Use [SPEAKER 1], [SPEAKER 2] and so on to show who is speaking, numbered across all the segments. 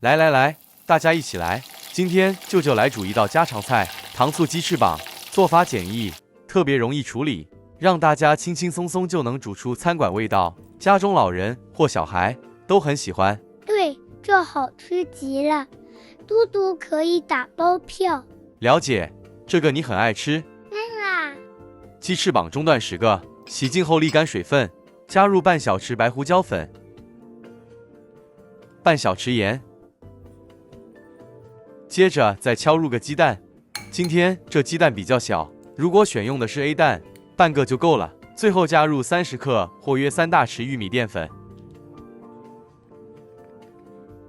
[SPEAKER 1] 来来来，大家一起来！今天舅舅来煮一道家常菜——糖醋鸡翅膀。做法简易，特别容易处理，让大家轻轻松松就能煮出餐馆味道，家中老人或小孩都很喜欢。
[SPEAKER 2] 对，这好吃极了，嘟嘟可以打包票。
[SPEAKER 1] 了解，这个你很爱吃。
[SPEAKER 2] 啊！
[SPEAKER 1] 鸡翅膀中段10个，洗净后沥干水分，加入半小匙白胡椒粉，半小匙盐，接着再敲入个鸡蛋。今天这鸡蛋比较小，如果选用的是 A 蛋，半个就够了。最后加入30克或约3大匙玉米淀粉，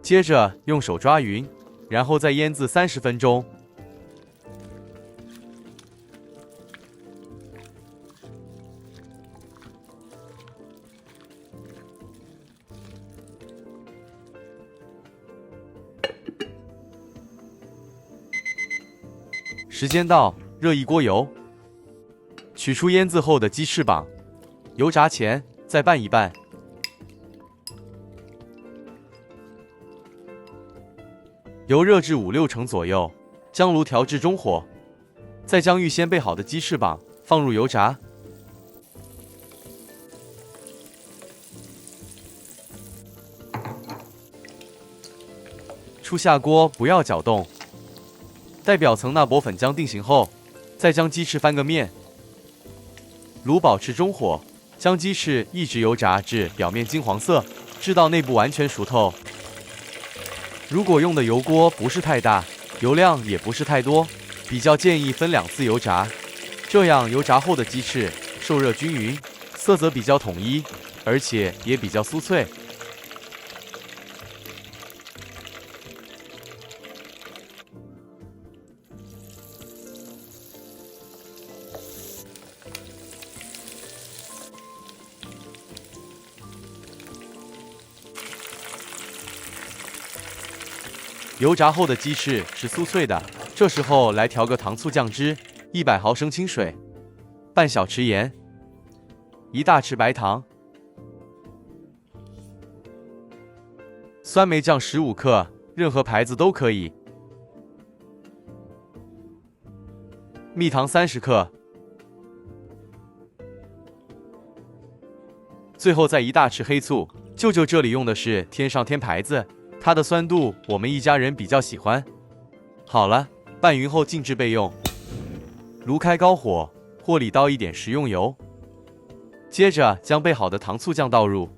[SPEAKER 1] 接着用手抓匀，然后再腌制30分钟。时间到，热一锅油，取出腌制后的鸡翅膀，油炸前再拌一拌，油热至5-6成左右，将炉调至中火，再将预先备好的鸡翅膀放入油炸，初下锅不要搅动。待表层那薄粉浆定型后，再将鸡翅翻个面，炉保持中火，将鸡翅一直油炸至表面金黄色，直到内部完全熟透。如果用的油锅不是太大，油量也不是太多，比较建议分2次油炸，这样油炸后的鸡翅受热均匀，色泽比较统一，而且也比较酥脆。油炸后的鸡翅是酥脆的，这时候来调个糖醋酱汁，100毫升清水，半小匙盐，1大匙白糖，酸梅酱15克，任何牌子都可以，蜜糖30克，最后再1大匙黑醋。舅舅这里用的是天上天牌子，它的酸度我们一家人比较喜欢。好了，拌匀后静置备用。炉开高火，锅里倒一点食用油，接着将备好的糖醋酱倒入，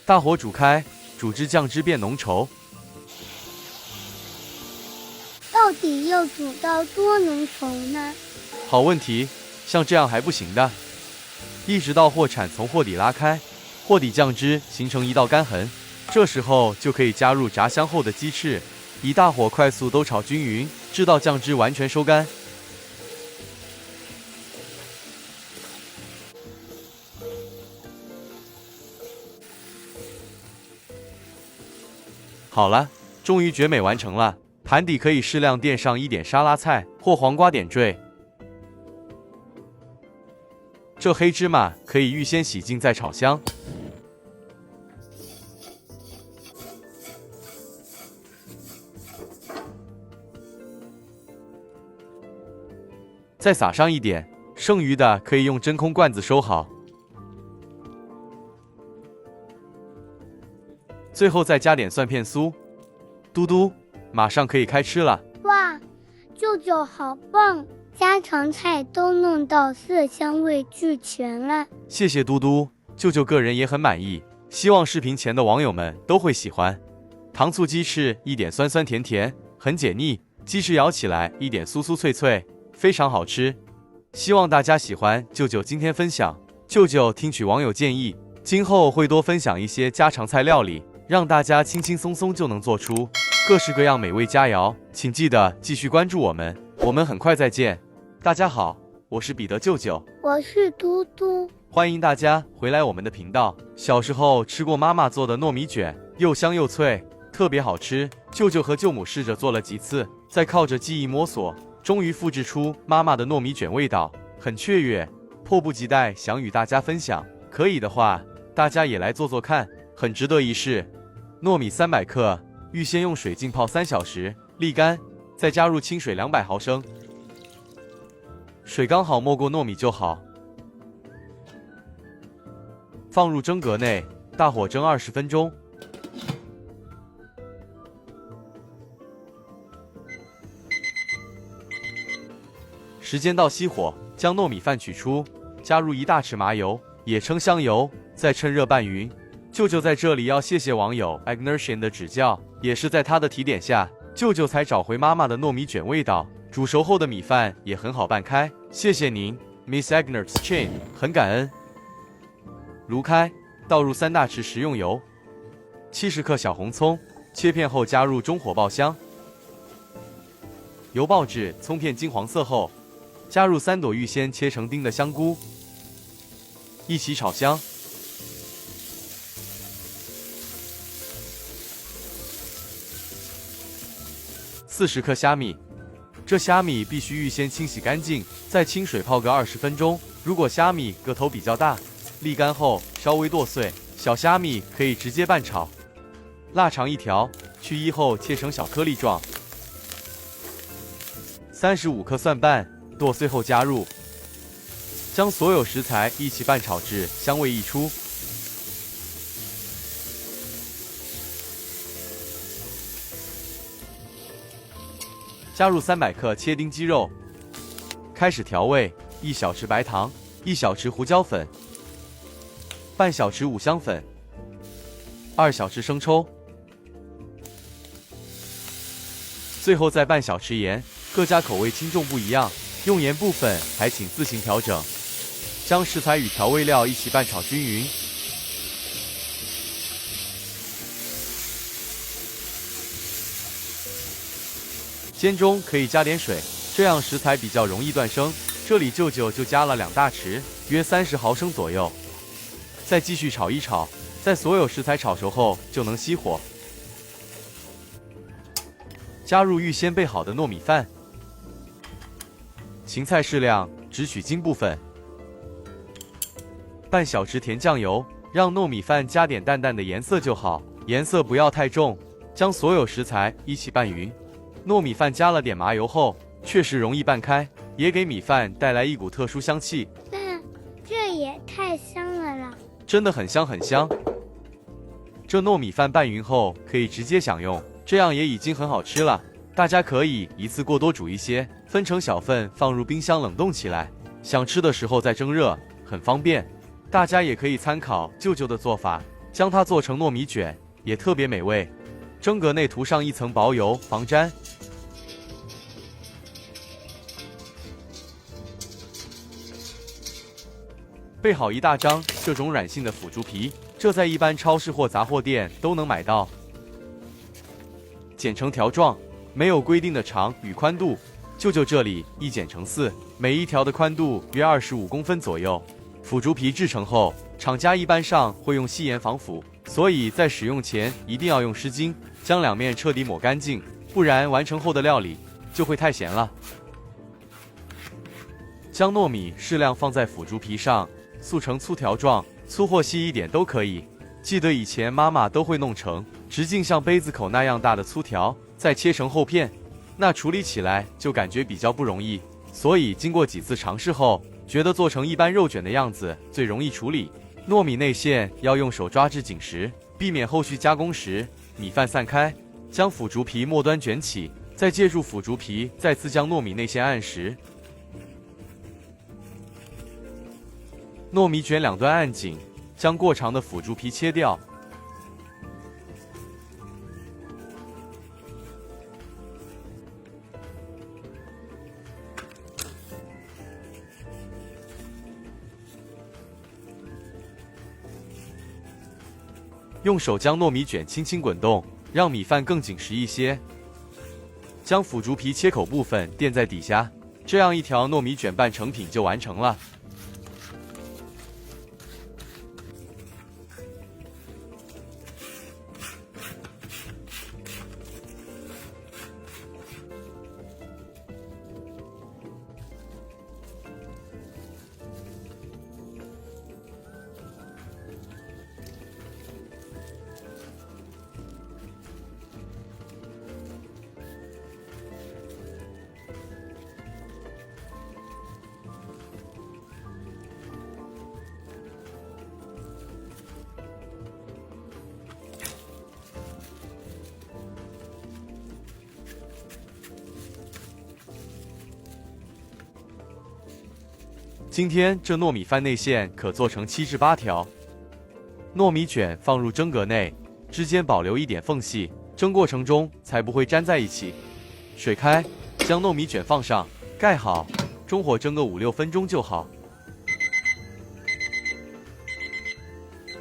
[SPEAKER 1] 大火煮开，煮至酱汁变浓稠。
[SPEAKER 2] 到底要煮到多浓稠呢？
[SPEAKER 1] 好问题，像这样还不行的，一直到锅铲从锅底拉开，锅底酱汁形成一道干痕，这时候就可以加入炸香后的鸡翅，以大火快速兜炒均匀，直到酱汁完全收干。好了，终于绝美完成了。盘底可以适量垫上一点沙拉菜或黄瓜点缀。这黑芝麻可以预先洗净再炒香。再撒上一点，剩余的可以用真空罐子收好。最后再加点蒜片酥。嘟嘟，马上可以开吃了。
[SPEAKER 2] 哇，舅舅好棒，家常菜都弄到色香味俱全了。
[SPEAKER 1] 谢谢嘟嘟，舅舅个人也很满意，希望视频前的网友们都会喜欢。糖醋鸡翅一点酸酸甜甜，很解腻，鸡翅咬起来一点酥酥脆脆，非常好吃。希望大家喜欢舅舅今天分享。舅舅听取网友建议，今后会多分享一些家常菜料理，让大家轻轻松松就能做出各式各样美味佳肴。请记得继续关注我们，我们很快再见。大家好，我是彼得舅舅，
[SPEAKER 2] 我是嘟嘟，
[SPEAKER 1] 欢迎大家回来我们的频道。小时候吃过妈妈做的糯米卷，又香又脆，特别好吃。舅舅和舅母试着做了几次，再靠着记忆摸索，终于复制出妈妈的糯米卷味道，很雀跃，迫不及待想与大家分享。可以的话，大家也来做做看。很值得一试。糯米300克，预先用水浸泡3小时，沥干，再加入清水200毫升，水刚好没过糯米就好。放入蒸格内，大火蒸20分钟。时间到，熄火，将糯米饭取出，加入1大匙麻油，也称香油，再趁热拌匀。舅舅在这里要谢谢网友 Agnertian 的指教，也是在他的提点下，舅舅才找回妈妈的糯米卷味道。煮熟后的米饭也很好拌开，谢谢您 ，Miss Agnertian， 很感恩。炉开，倒入3大匙食用油，70克小红葱，切片后加入，中火爆香。油爆至葱片金黄色后，加入3朵预先切成丁的香菇，一起炒香。40克虾米，这虾米必须预先清洗干净，再清水泡个20分钟。如果虾米个头比较大，沥干后稍微剁碎，小虾米可以直接拌炒。腊肠1条，去衣后切成小颗粒状。35克蒜瓣，剁碎后加入，将所有食材一起拌炒至香味溢出。加入300克切丁鸡肉，开始调味：1小匙白糖，1小匙胡椒粉，半小匙五香粉，2小匙生抽，最后再半小匙盐，各家口味轻重不一样，用盐部分还请自行调整。将食材与调味料一起拌炒均匀。煎中可以加点水，这样食材比较容易断生。这里舅舅就加了2大匙，约30毫升左右。再继续炒一炒，在所有食材炒熟后就能熄火。加入预先备好的糯米饭，芹菜适量，只取茎部分。半小匙甜酱油，让糯米饭加点淡淡的颜色就好，颜色不要太重。将所有食材一起拌匀。糯米饭加了点麻油后，确实容易拌开，也给米饭带来一股特殊香气。
[SPEAKER 2] 这也太香了啦！
[SPEAKER 1] 真的很香很香。这糯米饭拌匀后可以直接享用，这样也已经很好吃了。大家可以一次过多煮一些，分成小份放入冰箱冷冻起来，想吃的时候再蒸热，很方便。大家也可以参考舅舅的做法，将它做成糯米卷，也特别美味。蒸格内涂上一层薄油防粘。备好1大张这种软性的腐竹皮，这在一般超市或杂货店都能买到。剪成条状，没有规定的长与宽度，舅舅这里一剪成4，每一条的宽度约25公分左右。腐竹皮制成后，厂家一般上会用细盐防腐，所以在使用前一定要用湿巾将两面彻底抹干净，不然完成后的料理就会太咸了。将糯米适量放在腐竹皮上，塑成粗条状，粗或细一点都可以。记得以前妈妈都会弄成直径像杯子口那样大的粗条，再切成厚片，那处理起来就感觉比较不容易。所以经过几次尝试后，觉得做成一般肉卷的样子最容易处理。糯米内馅要用手抓至紧实，避免后续加工时米饭散开。将腐竹皮末端卷起，再借助腐竹皮再次将糯米内馅按实。糯米卷两端按紧，将过长的腐竹皮切掉。用手将糯米卷轻轻滚动，让米饭更紧实一些。将腐竹皮切口部分垫在底下，这样一条糯米卷拌成品就完成了。今天这糯米饭内馅可做成7至8条。糯米卷放入蒸格内，之间保留一点缝隙，蒸过程中才不会粘在一起。水开，将糯米卷放上，盖好，中火蒸个5、6分钟就好。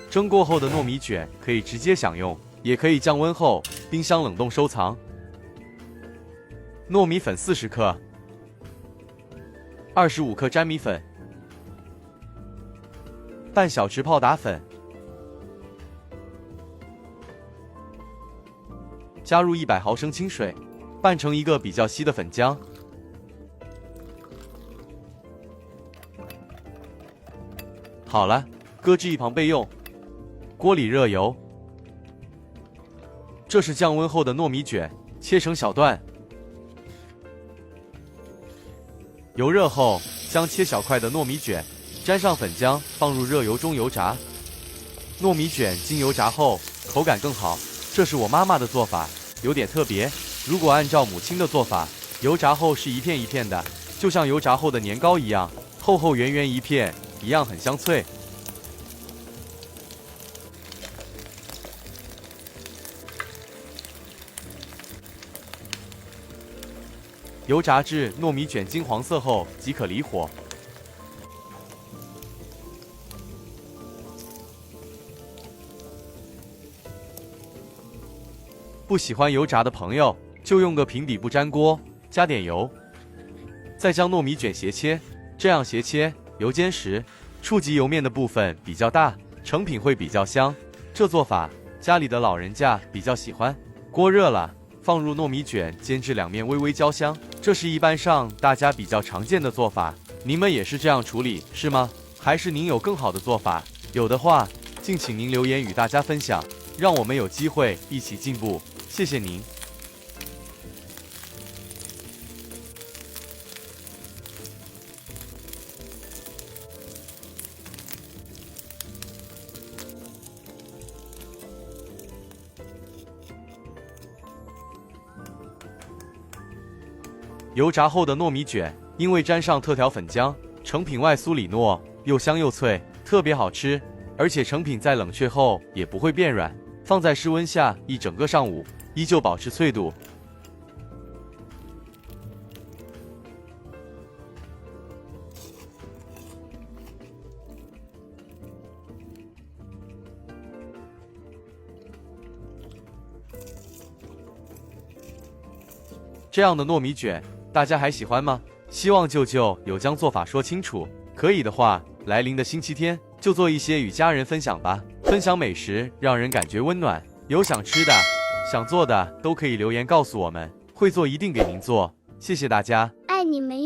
[SPEAKER 1] 蒸过后的糯米卷可以直接享用，也可以降温后冰箱冷冻收藏。糯米粉40克，25克粘米粉，半小匙泡打粉，加入100毫升清水，拌成一个比较稀的粉浆。好了，搁置一旁备用。锅里热油，这是降温后的糯米卷，切成小段。油热后，将切小块的糯米卷沾上粉浆，放入热油中油炸。糯米卷经油炸后，口感更好。这是我妈妈的做法，有点特别。如果按照母亲的做法，油炸后是一片一片的，就像油炸后的年糕一样，厚厚圆圆一片，一样很香脆。油炸至糯米卷金黄色后即可离火。不喜欢油炸的朋友，就用个平底不粘锅，加点油，再将糯米卷斜切。这样斜切，油煎时触及油面的部分比较大，成品会比较香。这做法家里的老人家比较喜欢。锅热了，放入糯米卷，煎至两面微微焦香。这是一般上大家比较常见的做法，你们也是这样处理是吗？还是您有更好的做法？有的话，敬请您留言与大家分享，让我们有机会一起进步。谢谢您。油炸后的糯米卷，因为沾上特调粉浆，成品外酥里糯，又香又脆，特别好吃。而且成品在冷却后也不会变软，放在室温下一整个上午，依旧保持脆度。这样的糯米卷，大家还喜欢吗？希望舅舅有将做法说清楚。可以的话，来临的星期天就做一些与家人分享吧。分享美食让人感觉温暖，有想吃的、想做的都可以留言告诉我们，会做一定给您做。谢谢大家，
[SPEAKER 2] 爱你们哟。